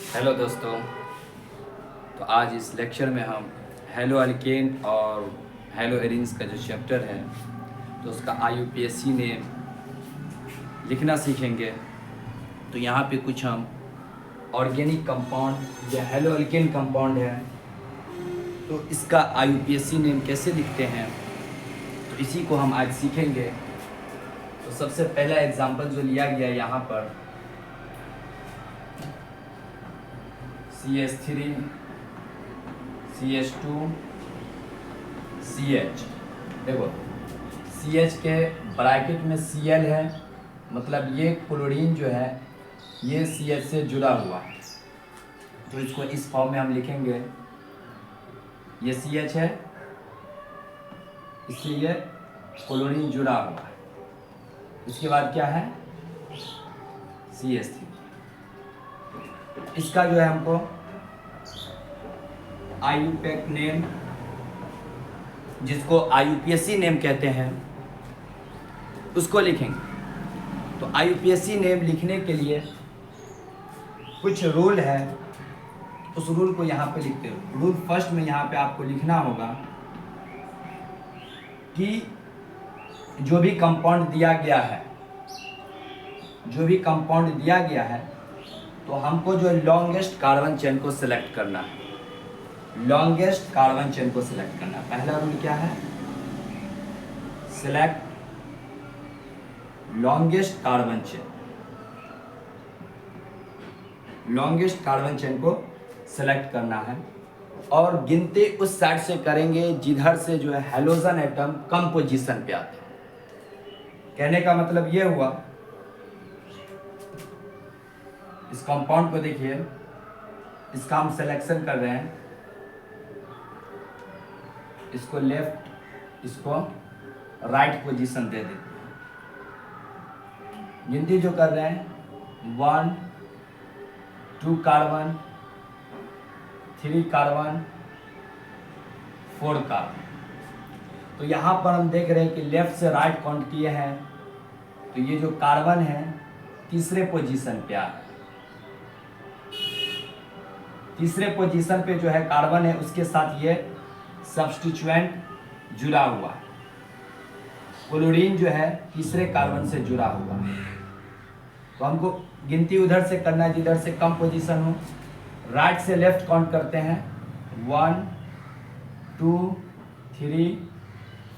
Hello दोस्तों। तो आज इस लेक्चर में हम हेलो अल्केन और हेलो एरिन्स का जो चैप्टर है तो उसका IUPAC ने लिखना सीखेंगे। तो यहाँ पे कुछ हम ऑर्गेनिक कंपाउंड या हेलो अल्केन कंपाउंड है तो इसका IUPAC नेम कैसे लिखते हैं तो इसी को हम आज सीखेंगे। तो सबसे पहला एग्जांपल जो लिया गया यहाँ पर CH3 CH2 CH। देखो CH के ब्रैकेट में Cl है, मतलब ये क्लोरीन जो है ये CH से जुड़ा हुआ है, तो इसको इस फॉर्म में हम लिखेंगे। ये CH है, इससे ये क्लोरीन जुड़ा हुआ है। इसके बाद क्या है CH3। इसका जो है हमको IUPAC नेम, जिसको IUPAC नेम कहते हैं, उसको लिखेंगे। तो IUPAC नेम लिखने के लिए कुछ रूल है, उस रूल को यहाँ पे लिखते हो। रूल फर्स्ट में यहाँ पे आपको लिखना होगा कि जो भी कंपाउंड दिया गया है, जो भी कंपाउंड दिया गया है तो हमको जो लॉन्गेस्ट कार्बन चेन को सिलेक्ट करना है। लॉन्गेस्ट कार्बन चेन को सिलेक्ट करना। पहला रूल क्या है? Select longest carbon chain. Longest carbon chain को सिलेक्ट करना है और गिनती उस साइड से करेंगे जिधर से जो है हैलोजन एटम कम पोजीशन पे आते हैं। कहने का मतलब ये हुआ, इस कंपाउंड को देखिए, इसका हम सिलेक्शन कर रहे हैं, इसको लेफ्ट, इसको राइट पोजीशन दे देते हैं। गिनती जो कर रहे हैं 1 2 कार्बन, 3 कार्बन, 4 कार्बन। तो यहाँ पर हम देख रहे हैं कि लेफ्ट से राइट काउंट किए हैं तो ये जो कार्बन है तीसरे पोजीशन पे आ रहा है। तीसरे पोजीशन पे जो है कार्बन है, उसके साथ ये सब्स्टिट्यूएंट जुड़ा हुआ है। क्लोरीन जो है तीसरे कार्बन से जुड़ा हुआ है। तो हमको गिनती उधर से करना है जिधर से कम पोजीशन हो। राइट से लेफ्ट काउंट करते हैं 1 2 3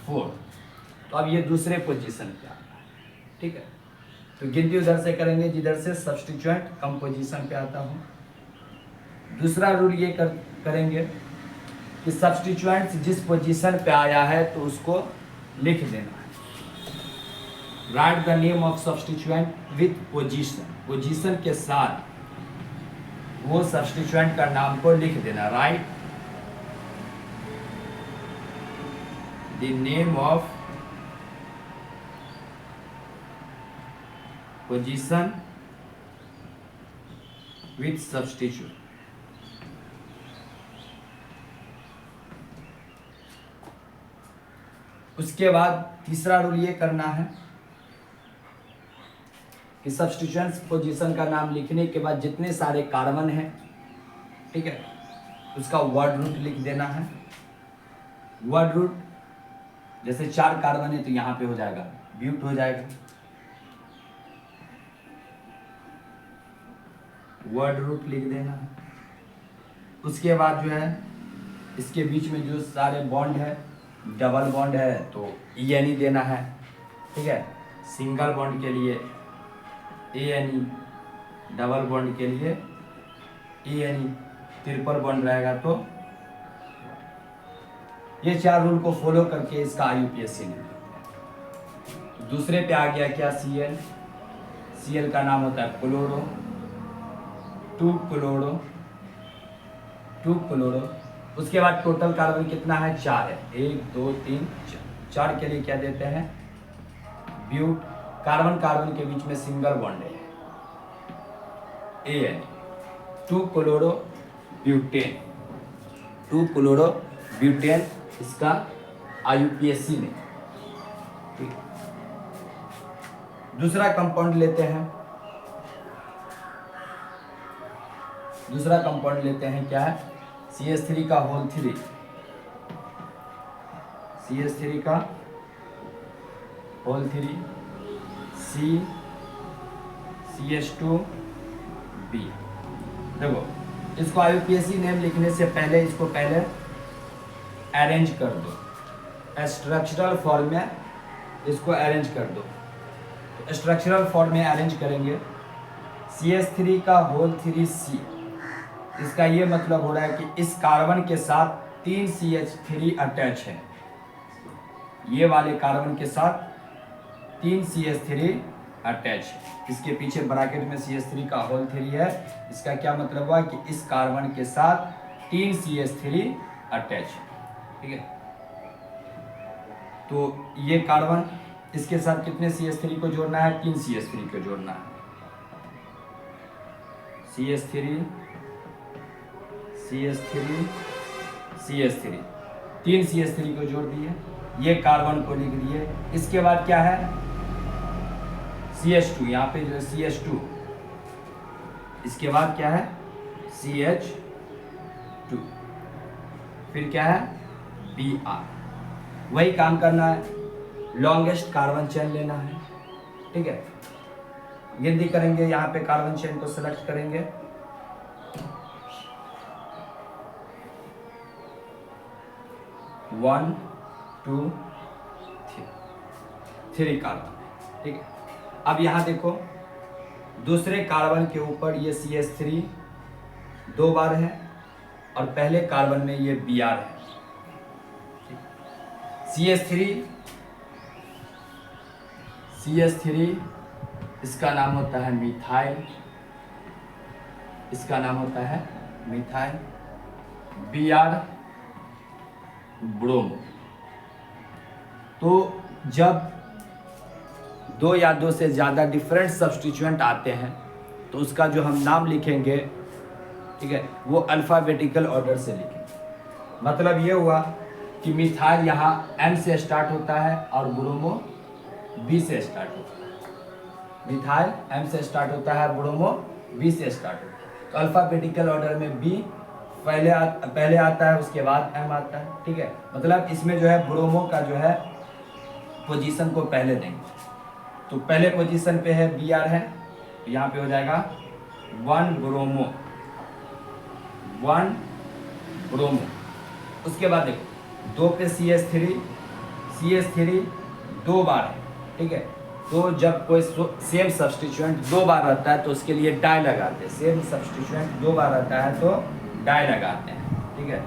4। तो अब ये दूसरे पोजीशन पे आ रहा है, ठीक है। तो गिनती उधर से करेंगे जिधर से सब्स्टिट्यूएंट कम पोजीशन पे आता हो। दूसरा रूल ये करेंगे कि सब्स्टिट्यूएंट जिस पोजीशन पे आया है तो उसको लिख देना है। Right the name of substituent with position. Position के साथ वो सब्स्टिट्यूएंट का नाम को लिख देना। Right the name of position with substitute. उसके बाद तीसरा रूल ये करना है कि सब्स्टिट्यूएंट्स पोजीशन का नाम लिखने के बाद जितने सारे कार्बन हैं, ठीक है, उसका वर्ड रूट लिख देना है। वर्ड रूट जैसे 4 कार्बन है तो यहाँ पे हो जाएगा ब्यूट हो जाएगा। वर्ड रूट लिख देना है। उसके बाद जो है इसके बीच में जो सारे बॉन्ड है, डबल बॉन्ड है तो ENE देना है, ठीक है। सिंगल बॉन्ड के लिए ANE, डबल बॉन्ड के लिए ENE, ट्रिपल बॉन्ड रहेगा तो ये 4 रूल को फॉलो करके इसका IUPAC ने। दूसरे पे आ गया क्या? Cl। Cl का नाम होता है क्लोरो, 2 क्लोरो, 2 क्लोरो। उसके बाद टोटल कार्बन कितना है? 4 है। 1 2 3 4 के लिए क्या देते हैं? ब्यूट। कार्बन कार्बन के बीच में सिंगल बॉन्ड है AN, 2 chloro butane, 2 chloro butane इसका IUPAC में। दूसरा कंपाउंड लेते हैं दूसरा कंपाउंड लेते हैं, क्या है, CH3 का होल 3, CH3 का होल 3 CH2B। देखो इसको IUPAC नेम लिखने से पहले इसको पहले अरेंज कर दो, स्ट्रक्चरल फॉर्म में इसको अरेंज कर दो। तो स्ट्रक्चरल फॉर्म में अरेंज करेंगे, CH3 का होल 3C, इसका ये मतलब हो रहा है कि इस कार्बन के साथ 3 CH3 अटैच है, ये वाले कार्बन के साथ 3 CH3 अटैच है। इसके पीछे ब्रैकेट में CH3 का होल 3 है, इसका क्या मतलब हुआ कि इस कार्बन के साथ 3 CH3 अटैच है, ठीक है। तो ये कार्बन इसके साथ कितने CH3 को जोड़ना है, 3 CH3 को जोड़ना है, CH3 CH3 CH3, 3 CH3 को जोड़ दिए, ये कार्बन को लिख दिए। इसके बाद क्या है, CH2, यहाँ पे जो है CH2, इसके बाद क्या है CH2, फिर क्या है Br। वही काम करना है, लॉन्गेस्ट कार्बन चेन लेना है, ठीक है। गिनती करेंगे, यहाँ पे कार्बन चेन को सेलेक्ट करेंगे, वन टू थ्री कार्बन, ठीक है। अब यहाँ देखो दूसरे कार्बन के ऊपर ये CH3 2 बार है और पहले कार्बन में ये Br है। CH3 इसका नाम होता है मिथाइल, इसका नाम होता है मिथाइल, Br ब्रोमो। तो जब 2 या 2 से ज़्यादा डिफरेंट सब्स्टिट्यूएंट आते हैं तो उसका जो हम नाम लिखेंगे, ठीक है, वो अल्फ़ाबेटिकल ऑर्डर से लिखेंगे। मतलब ये हुआ कि मिथाइल यहाँ M से स्टार्ट होता है और ब्रोमो B से स्टार्ट होता है। मिथाइल M से स्टार्ट होता है, ब्रोमो B से स्टार्ट होता है। तो अल्फ़ाबेटिकल ऑर्डर में B पहले आता है, उसके बाद M आता है, ठीक है। मतलब इसमें जो है ब्रोमो का जो है पोजीशन को पहले देंगे। तो पहले पोजीशन पे है Br है, तो यहाँ पे हो जाएगा 1 ब्रोमो, 1 ब्रोमो। उसके बाद देखो 2 पे CH3 2 बार है, ठीक है। तो जब कोई सेम सब्स्टिट्यूएंट 2 बार रहता है तो उसके लिए डाई लगाते हैं, सेम सब्स्टिट्यूएंट 2 बार रहता है तो डाई लगाते हैं, ठीक है।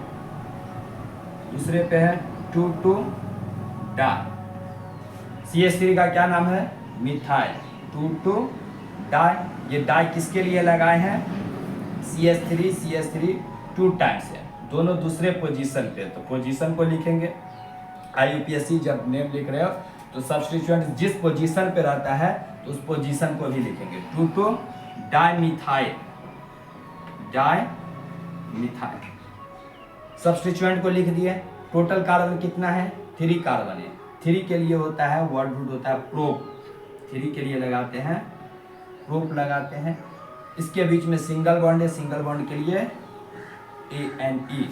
दूसरे पे है 2 डाई, CH3 का क्या नाम है, मिथाइल, 2 डाई। ये डाई किसके लिए लगाए हैं, CH3 2 टाइम्स है, दोनों दूसरे पोजीशन पे। तो पोजीशन को लिखेंगे, IUPAC जब नेम लिख रहे हो तो सब्स्टिट्यूएंट जिस पोजीशन पे रहता है तो उस पोजीशन को भी लिखेंगे। 2 डाई मिथाइल, सब्स्टिट्यूएंट को लिख दिए। टोटल कार्बन कितना है, 3 कार्बन है। 3 के लिए होता है वर्ड रूट होता है प्रोप, 3 के लिए लगाते हैं प्रोप लगाते हैं। इसके बीच में सिंगल बॉन्ड है, सिंगल बॉन्ड के लिए ANE,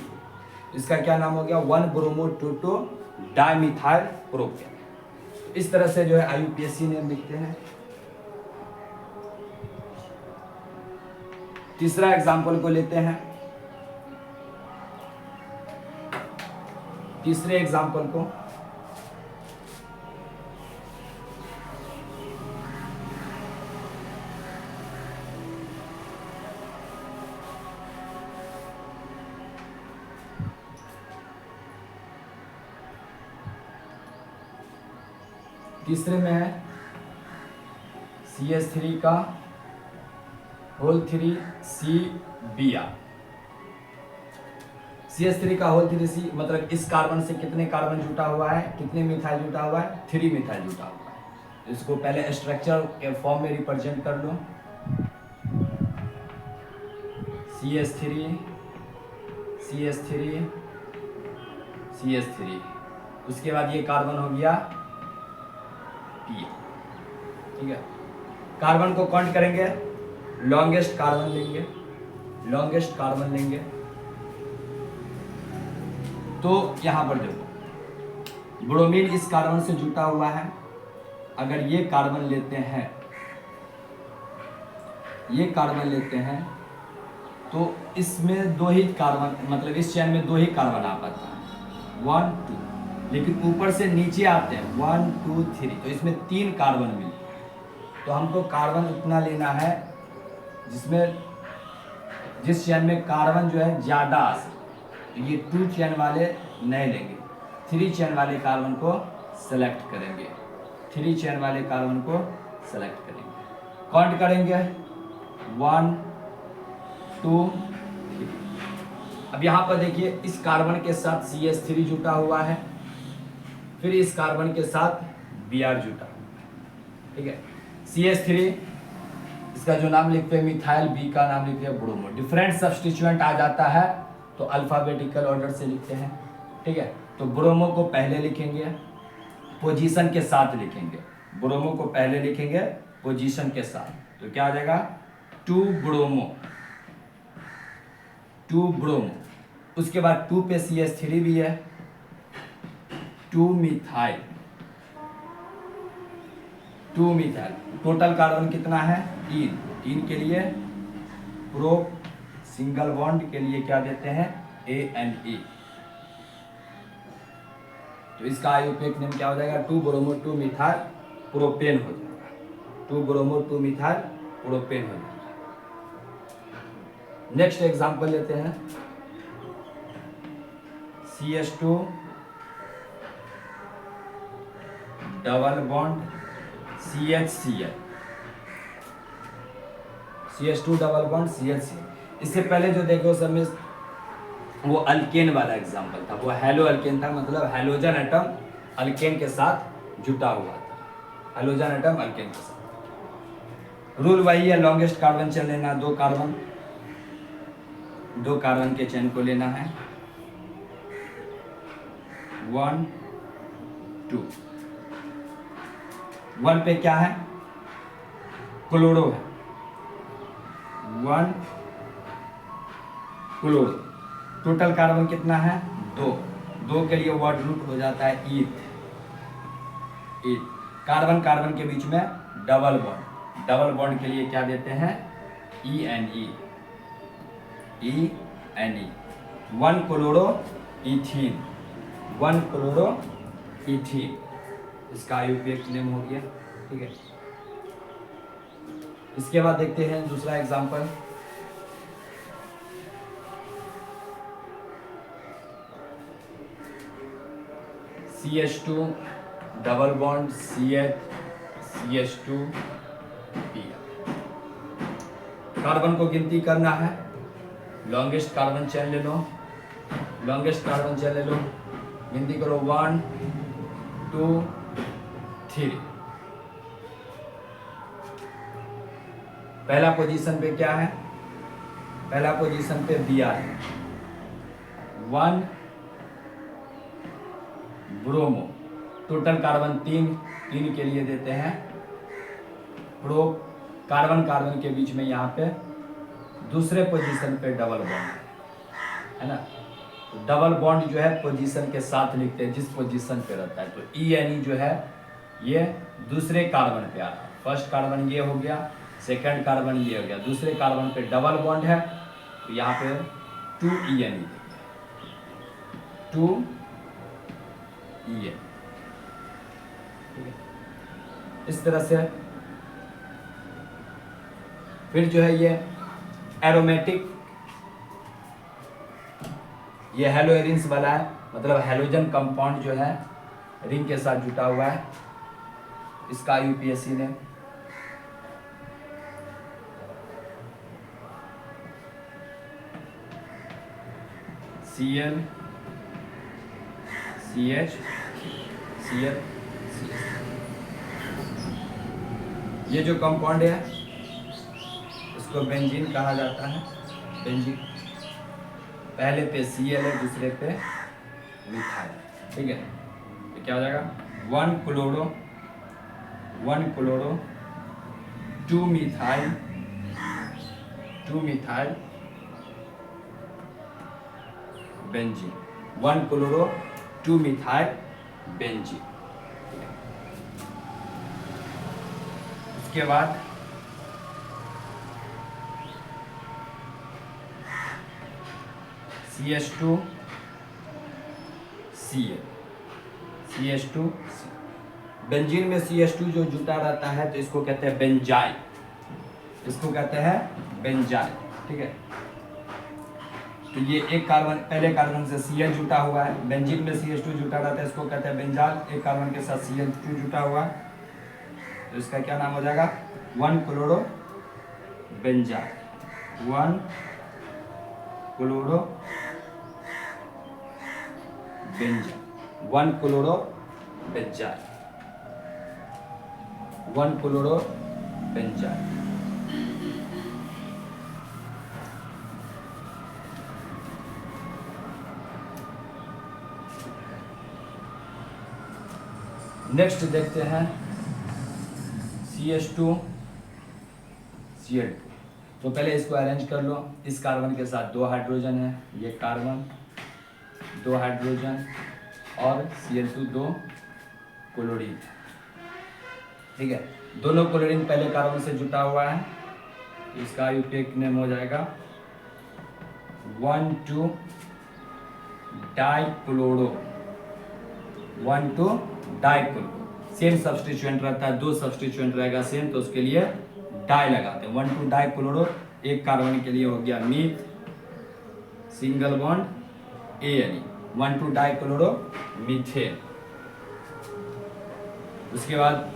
इसका क्या नाम हो गया, 1 ब्रोमो 2 डाइमिथाइल प्रोप। इस तरह से जो है IUPAC नेम लिखते हैं। तीसरा एग्जाम्पल को लेते हैं, तीसरे एग्जाम्पल को तीसरे में है CH3 का होल 3 CBr। CH3 का होल 3C मतलब इस कार्बन से कितने कार्बन जुटा हुआ है, कितने मिथाइल जुटा हुआ है, 3 मिथाइल जुटा हुआ है। इसको पहले स्ट्रक्चर के फॉर्म में रिप्रेजेंट कर लो, CH3 उसके बाद ये कार्बन हो गया P, ठीक है। कार्बन को काउंट करेंगे, लॉन्गेस्ट कार्बन लेंगे, लॉन्गेस्ट कार्बन लेंगे तो यहां पर देखो ब्रोमीन इस कार्बन से जुटा हुआ है। अगर ये कार्बन लेते हैं, ये कार्बन लेते हैं तो इसमें दो ही कार्बन, मतलब इस चेन में दो ही कार्बन आ पाता है 1 2, लेकिन ऊपर से नीचे आते हैं 1 2 3, तो इसमें 3 कार्बन मिले। तो हमको कार्बन उतना लेना है जिस चेन में कार्बन जो है ज़्यादा आ सके। तो ये 2 चेन वाले नहीं लेंगे, 3 चेन वाले कार्बन को सेलेक्ट करेंगे, 3 चेन वाले कार्बन को सेलेक्ट करेंगे। काउंट करेंगे 1 2 3। अब यहाँ पर देखिए इस कार्बन के साथ CH3 जुटा हुआ है, फिर इस कार्बन के साथ Br जुटा हुआ है, ठीक है। CH3 इसका जो नाम लिखते हैं मिथाइल, बी का नाम लिखते हैं ब्रोमो। डिफरेंट सब्स्टिट्यूएंट आ जाता है तो अल्फाबेटिकल ऑर्डर से लिखते हैं, ठीक है। तो ब्रोमो को पहले लिखेंगे, पोजीशन के साथ लिखेंगे। ब्रोमो को पहले लिखेंगे पोजीशन के साथ, तो क्या आ जाएगा 2 ब्रोमो, 2 ब्रोमो। उसके बाद 2 पे CH3 भी है, 2 मिथाइल, 2 मिथाइल। टोटल कार्बन कितना है 3 के लिए प्रो सिंगल बॉन्ड के लिए क्या देते हैं ANE। तो इसका आयुर्वेदिक नेम क्या हो जाएगा 2 ब्रोमो 2 मिथाइल प्रोपेन हो जाएगा, 2 ब्रोमो 2 मिथाइल प्रोपेन हो जाएगा। नेक्स्ट एग्जांपल लेते हैं CH2 double bond CHCl, CH2 double bond CHCl। इससे पहले जो देखे उस समय वो अल्केन वाला एग्जांपल था, वो हेलो अल्केन था, मतलब हेलोजन एटम अल्केन के साथ जुटा हुआ था, हेलोजन एटम अल्केन के साथ। रूल वही है, लॉन्गेस्ट कार्बन चेन लेना, दो कार्बन के चेन को लेना है 1 2। 1 पे क्या है क्लोरो है, 1 क्लोरो। टोटल कार्बन कितना है 2 के लिए वर्ड रूट हो जाता है ईथ। कार्बन कार्बन के बीच में डबल बॉन्ड, डबल बॉन्ड के लिए क्या देते हैं ENE, 1 chloro ethene, 1 chloro ethene, इसका आयुर्वेदिक नेम हो गया, ठीक है। इसके बाद देखते हैं दूसरा example CH2 double bond CH2 Br। Carbon को गिनती करना है, लॉन्गेस्ट कार्बन चेन ले लो, लॉन्गेस्ट कार्बन चेन ले लो, गिनती करो 1 2 3। पहला पोजीशन पे क्या है, पहला पोजीशन पे Br है, 1 ब्रोमो। टोटल कार्बन 3 के लिए देते हैं प्रो। कार्बन कार्बन के बीच में यहाँ पे दूसरे पोजीशन पे डबल बॉन्ड है ना, तो डबल बॉन्ड जो है पोजीशन के साथ लिखते हैं जिस पोजीशन पे रहता है। तो ENE जो है ये दूसरे कार्बन पे आ रहा है, फर्स्ट कार्बन ये हो गया, सेकंड कार्बन ये हो गया, दूसरे कार्बन पे डबल बॉन्ड है, तो यहाँ पे 2 ENE, 2 ENE, ठीक है। इस तरह से फिर जो है ये एरोमेटिक, ये हेलो रिंग्स वाला है, मतलब हेलोजन कंपाउंड जो है रिंग के साथ जुटा हुआ है, इसका UPSC ने Cl CH Cl। ये जो कंपाउंड है इसको बेंजीन कहा जाता है, बेंजीन। पहले पे Cl है, दूसरे पे मिथाइल, ठीक है। तो क्या हो जाएगा 1 chloro 2 methyl benzene, 1 chloro 2 methyl benzene. उसके बाद CH2 Cl, CH2 बेंजीन में CH2 जो जुटा रहता है तो इसको कहते हैं बेंजाइल, इसको कहते हैं बेंजाइल, ठीक है। तो ये एक कार्बन, पहले कार्बन से Cl जुटा हुआ है, बेंजीन में CH2 जुटा रहता है, इसको कहते हैं बेंजाइल। एक कार्बन के साथ Cl2 जुटा हुआ है तो इसका क्या नाम हो जाएगा, 1 chloro benzyl, 1 chloro benzyl, 1 chloro benzyl, 1 chloro benzyl. Next देखते हैं CH2 Cl2। तो पहले इसको अरेंज कर लो। इस कार्बन के साथ 2 हाइड्रोजन है, ये कार्बन 2 हाइड्रोजन और Cl2 2 क्लोरीन, ठीक है। दोनों क्लोरीन पहले कार्बन से जुटा हुआ है, इसका आयुपेक नेम हो जाएगा 1,2 डाइक्लोरो, 1,2 डाइक्लोरो। सेम सब्स्टिट्यूएंट रहता है, 2 सब्स्टिट्यूएंट रहेगा सेम, तो उसके लिए डाई लगाते हैं, 1,2 डाइक्लोरो। एक कार्बन के लिए हो गया myth, single bond ANE, 1,2 dichloro methane. उसके बाद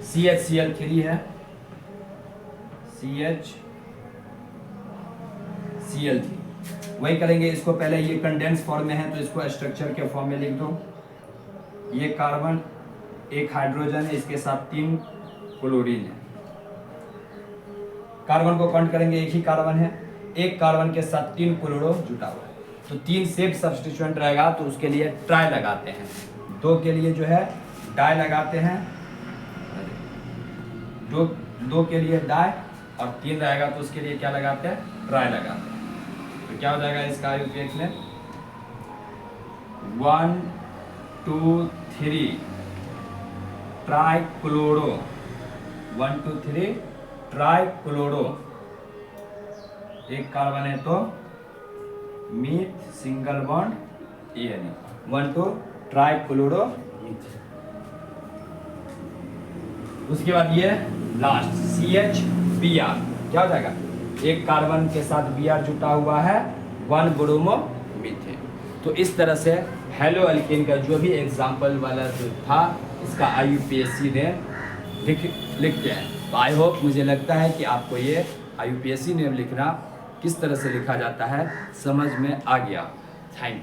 CHCl3 है, CHCl3 वही करेंगे। इसको पहले ये कंडेंस फॉर्म में है तो इसको स्ट्रक्चर के फॉर्म में लिख दो। ये कार्बन, एक हाइड्रोजन है, इसके साथ 3 क्लोरीन है। कार्बन को काउंट करेंगे, एक ही कार्बन है, एक कार्बन के साथ 3 क्लोरो जुटा हुआ है, तो 3 सेफ सब्स्टिट्यूएंट रहेगा तो उसके लिए ट्राई लगाते हैं, 2 के लिए जो है डाई लगाते हैं, 2 के लिए डाई और 3 रहेगा तो उसके लिए क्या लगाते हैं, ट्राई लगाते हैं। तो क्या हो जाएगा इसका आयुपेक में 1 2 3 ट्राइक्लोरो, 1 2 3 ट्राइक्लोरो। एक कार्बन है तो myth, single bond ANE, 1 2 trichloro myth. उसके बाद ये लास्ट CHBr, क्या हो जाएगा, एक कार्बन के साथ Br जुटा हुआ है, 1 ब्रोमो मीथेन। तो इस तरह से हेलो अल्केन का जो भी एग्जाम्पल वाला जो था इसका IUPAC ने लिखते हैं। तो आई होप, मुझे लगता है कि आपको ये IUPAC नेम लिखना किस तरह से लिखा जाता है समझ में आ गया। Thank you.